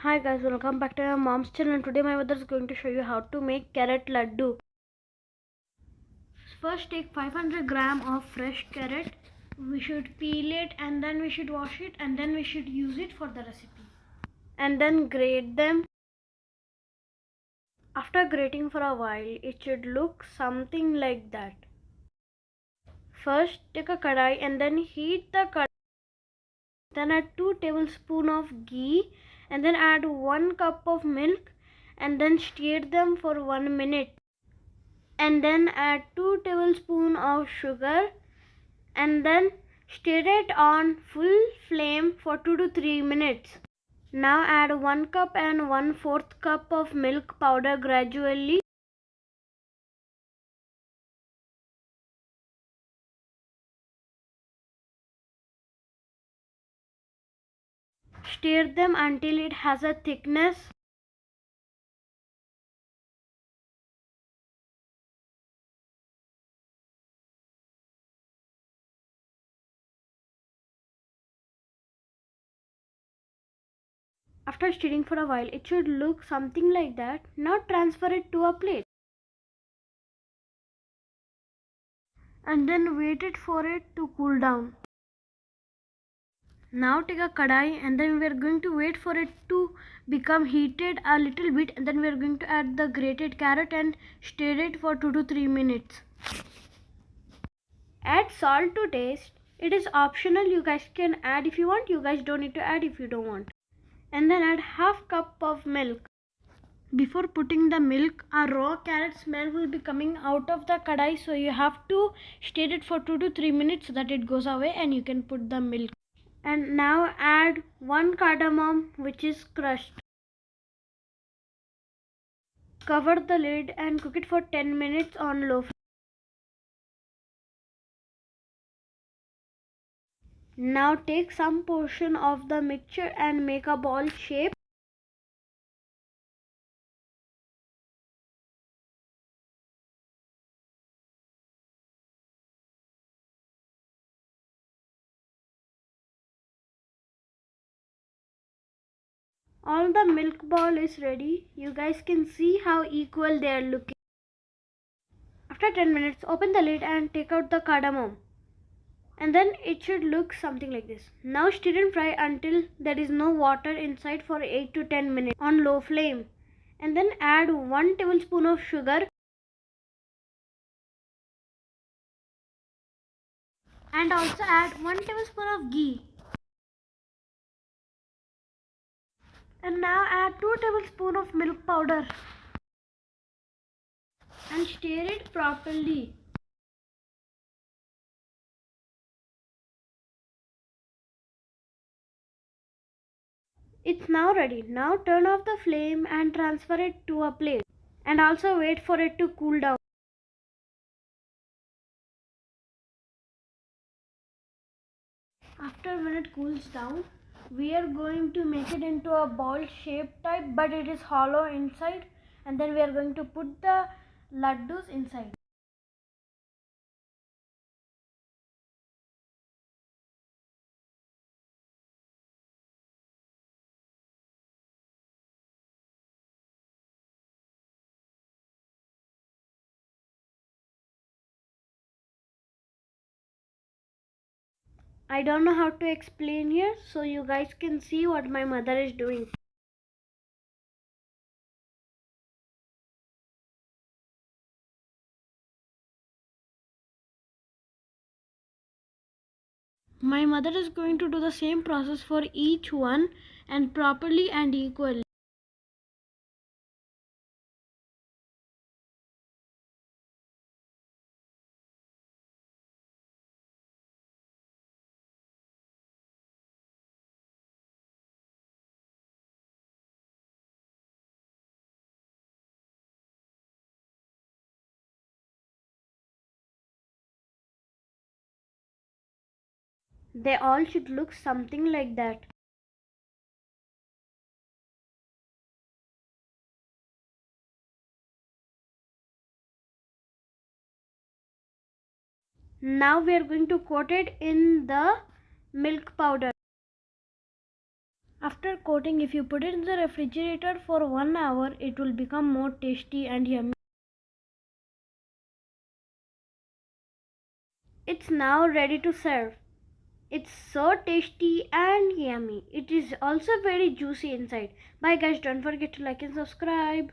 Hi guys, welcome back to my mom's channel, and today my mother is going to show you how to make carrot laddu. First take 500 gram of fresh carrot. We should peel it and then we should wash it and then we should use it for the recipe. And then grate them. After grating for a while, it should look something like that. First take a kadai and then heat the kadai. Then add 2 tablespoons of ghee and then add 1 cup of milk and then stir them for 1 minute. And then add 2 tablespoons of sugar and then stir it on full flame for 2 to 3 minutes. Now add 1 cup and 1/4 cup of milk powder gradually. Stir them until it has a thickness. After stirring for a while, it should look something like that. Now transfer it to a plate. And then wait it for it to cool down. Now take a kadai and then we are going to wait for it to become heated a little bit, and then we are going to add the grated carrot and stir it for 2 to 3 minutes. Add salt to taste. It is optional, you guys can add if you want, you guys don't need to add if you don't want. And then add half cup of milk. Before putting the milk, a raw carrot smell will be coming out of the kadai, so you have to stir it for 2 to 3 minutes so that it goes away and you can put the milk. And now add 1 cardamom which is crushed. Cover the lid and cook it for 10 minutes on low flame. Now take some portion of the mixture and make a ball shape. All the milk ball is ready. You guys can see how equal they are looking. After 10 minutes, open the lid and take out the cardamom. And then it should look something like this. Now stir and fry until there is no water inside for 8 to 10 minutes on low flame. And then add 1 tablespoon of sugar and also add 1 tablespoon of ghee. And now add 2 tablespoons of milk powder and stir it properly. It's now ready. Now turn off the flame and transfer it to a plate. And also wait for it to cool down. After when it cools down, we are going to make it into a ball shape type, but it is hollow inside, and then we are going to put the laddus inside. I don't know how to explain here, so you guys can see what my mother is doing. My mother is going to do the same process for each one and properly and equally. They all should look something like that. Now we are going to coat it in the milk powder. After coating, if you put it in the refrigerator for 1 hour, it will become more tasty and yummy. It's now ready to serve. It's so tasty and yummy. It is also very juicy inside. Bye guys, don't forget to like and subscribe.